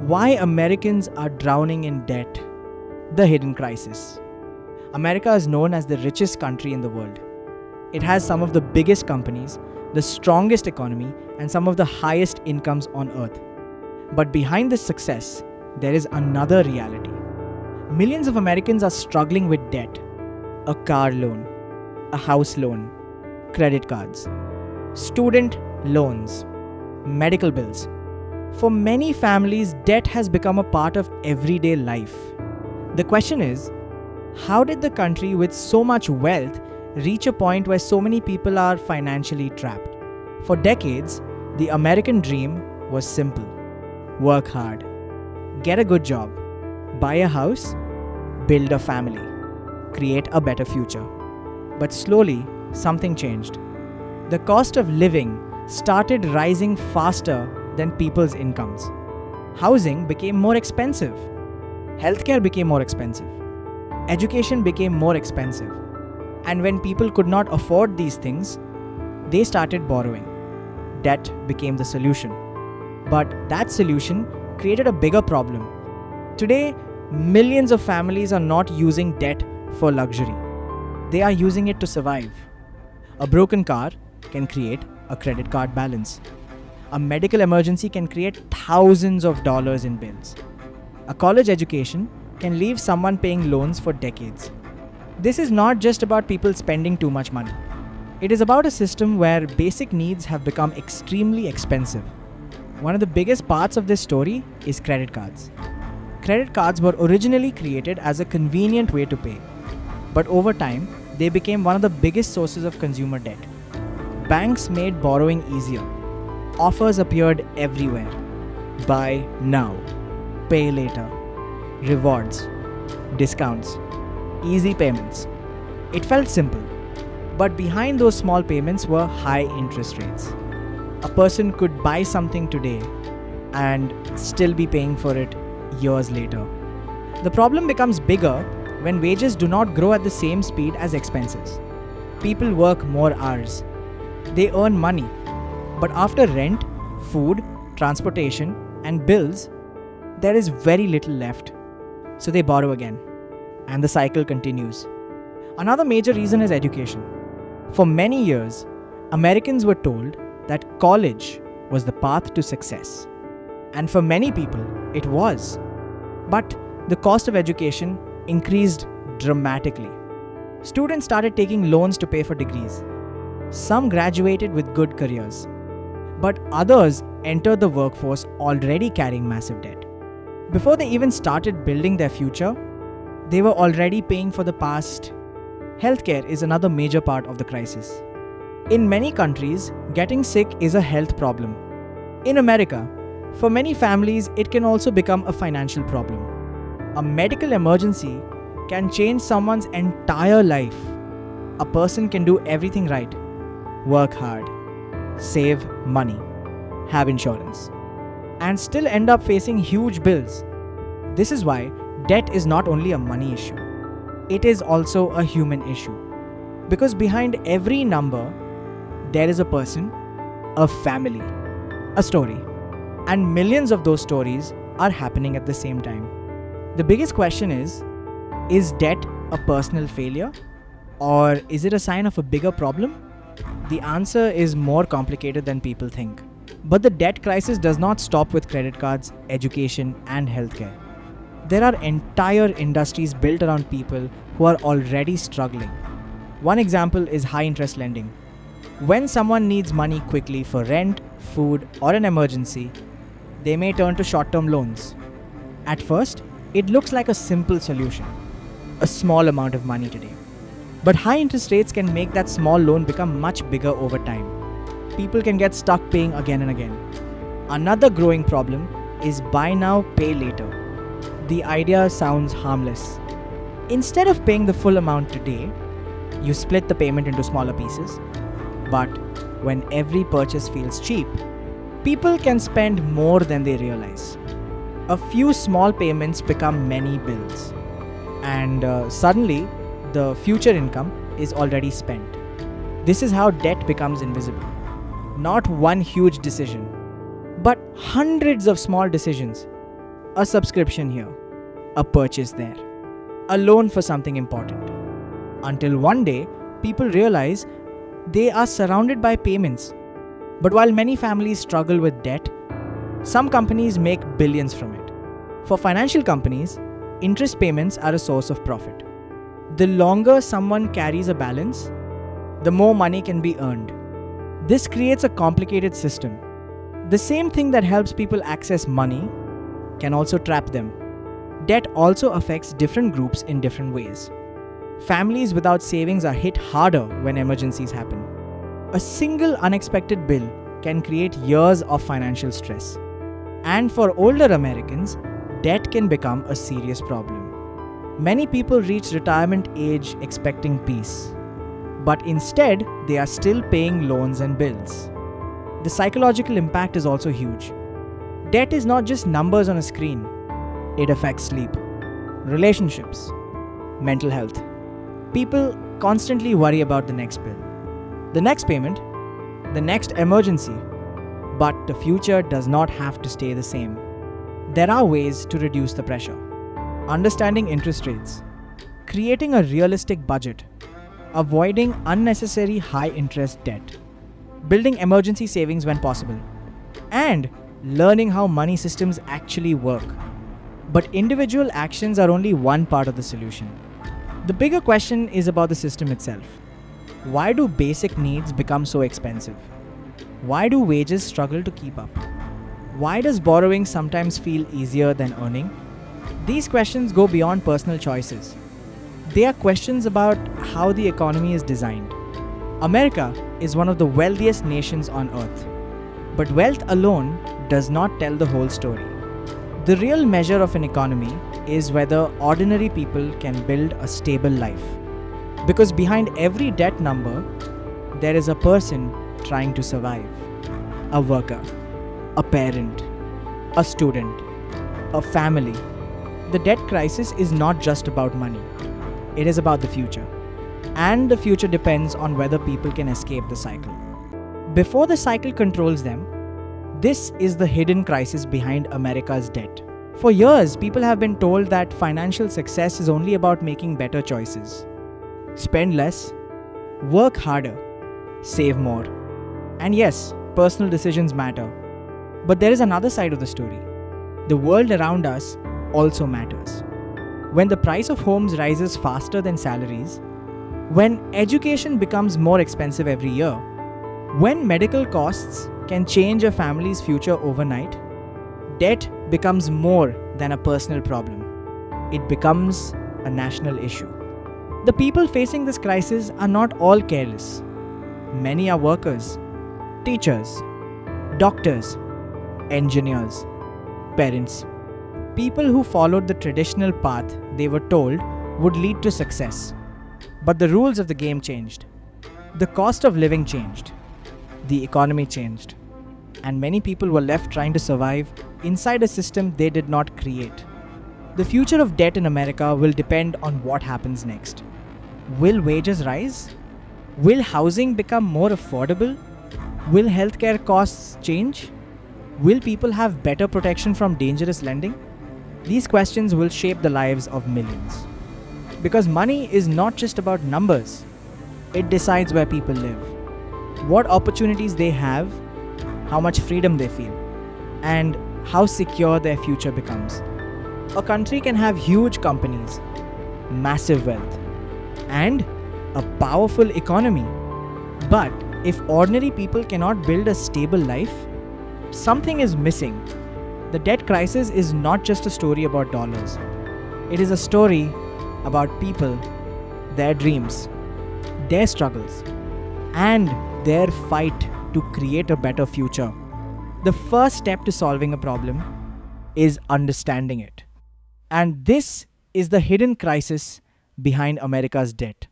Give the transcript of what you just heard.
Why Americans are drowning in debt. The hidden crisis. America is known as the richest country in the world. It has some of the biggest companies, the strongest economy, and some of the highest incomes on earth. But behind this success, there is another reality. Millions of Americans are struggling with debt. A car loan, a house loan, credit cards, student loans, medical bills. For many families, debt has become a part of everyday life. The question is, how did the country with so much wealth reach a point where so many people are financially trapped? For decades, the American dream was simple. Work hard, get a good job, buy a house, build a family, create a better future. But slowly, something changed. The cost of living started rising faster than people's incomes. Housing became more expensive. Healthcare became more expensive. Education became more expensive. And when people could not afford these things, they started borrowing. Debt became the solution. But that solution created a bigger problem. Today, millions of families are not using debt for luxury. They are using it to survive. A broken car can create a credit card balance. A medical emergency can create thousands of dollars in bills. A college education can leave someone paying loans for decades. This is not just about people spending too much money. It is about a system where basic needs have become extremely expensive. One of the biggest parts of this story is credit cards. Credit cards were originally created as a convenient way to pay, but over time, they became one of the biggest sources of consumer debt. Banks made borrowing easier. Offers appeared everywhere. Buy now, pay later, rewards, discounts, easy payments. It felt simple, but behind those small payments were high interest rates. A person could buy something today and still be paying for it years later. The problem becomes bigger when wages do not grow at the same speed as expenses. People work more hours. They earn money. But after rent, food, transportation, and bills, there is very little left. So they borrow again. And the cycle continues. Another major reason is education. For many years, Americans were told that college was the path to success. And for many people, it was. But the cost of education increased dramatically. Students started taking loans to pay for degrees. Some graduated with good careers, but others entered the workforce already carrying massive debt. Before they even started building their future, they were already paying for the past. Healthcare is another major part of the crisis. In many countries, getting sick is a health problem. In America, for many families, it can also become a financial problem. A medical emergency can change someone's entire life. A person can do everything right. Work hard, save money, have insurance, and still end up facing huge bills. This is why debt is not only a money issue. It is also a human issue. Because behind every number, there is a person, a family, a story. And millions of those stories are happening at the same time. The biggest question is debt a personal failure? Or is it a sign of a bigger problem? The answer is more complicated than people think. But the debt crisis does not stop with credit cards, education, and healthcare. There are entire industries built around people who are already struggling. One example is high interest lending. When someone needs money quickly for rent, food, or an emergency, they may turn to short-term loans. At first, it looks like a simple solution, a small amount of money today. But high interest rates can make that small loan become much bigger over time. People can get stuck paying again and again. Another growing problem is buy now, pay later. The idea sounds harmless. Instead of paying the full amount today, you split the payment into smaller pieces. But when every purchase feels cheap, people can spend more than they realize. A few small payments become many bills. And suddenly, the future income is already spent. This is how debt becomes invisible. Not one huge decision, but hundreds of small decisions. a subscription here, a purchase there, a loan for something important. Until one day, people realize they are surrounded by payments. But while many families struggle with debt, some companies make billions from it. For financial companies, interest payments are a source of profit. The longer someone carries a balance, the more money can be earned. This creates a complicated system. The same thing that helps people access money can also trap them. Debt also affects different groups in different ways. Families without savings are hit harder when emergencies happen. A single unexpected bill can create years of financial stress. And for older Americans, debt can become a serious problem. Many people reach retirement age expecting peace, but instead they are still paying loans and bills. The psychological impact is also huge. Debt is not just numbers on a screen. It affects sleep, relationships, mental health. People constantly worry about the next bill, the next payment, the next emergency. But the future does not have to stay the same. There are ways to reduce the pressure. Understanding interest rates, creating a realistic budget, avoiding unnecessary high interest debt, building emergency savings when possible, and learning how money systems actually work. But individual actions are only one part of the solution. The bigger question is about the system itself. Why do basic needs become so expensive? Why do wages struggle to keep up? Why does borrowing sometimes feel easier than earning? These questions go beyond personal choices. They are questions about how the economy is designed. America is one of the wealthiest nations on earth. But wealth alone does not tell the whole story. The real measure of an economy is whether ordinary people can build a stable life. Because behind every debt number, there is a person trying to survive. A worker, a parent, a student, a family. The debt crisis is not just about money. It is about the future. And the future depends on whether people can escape the cycle. Before the cycle controls them, this is the hidden crisis behind America's debt. For years, people have been told that financial success is only about making better choices. Spend less, work harder, save more. And yes, personal decisions matter. But there is another side of the story. The world around us also matters. When the price of homes rises faster than salaries, when education becomes more expensive every year, when medical costs can change a family's future overnight, debt becomes more than a personal problem. It becomes a national issue. The people facing this crisis are not all careless. Many are workers, teachers, doctors, engineers, parents, people who followed the traditional path they were told would lead to success. But the rules of the game changed. The cost of living changed. The economy changed. And many people were left trying to survive inside a system they did not create. The future of debt in America will depend on what happens next. Will wages rise? Will housing become more affordable? Will healthcare costs change? Will people have better protection from dangerous lending? These questions will shape the lives of millions. Because money is not just about numbers. It decides where people live, what opportunities they have, how much freedom they feel, and how secure their future becomes. A country can have huge companies, massive wealth, and a powerful economy. But if ordinary people cannot build a stable life, something is missing. The debt crisis is not just a story about dollars. It is a story about people, their dreams, their struggles, and their fight to create a better future. The first step to solving a problem is understanding it. And this is the hidden crisis behind America's debt.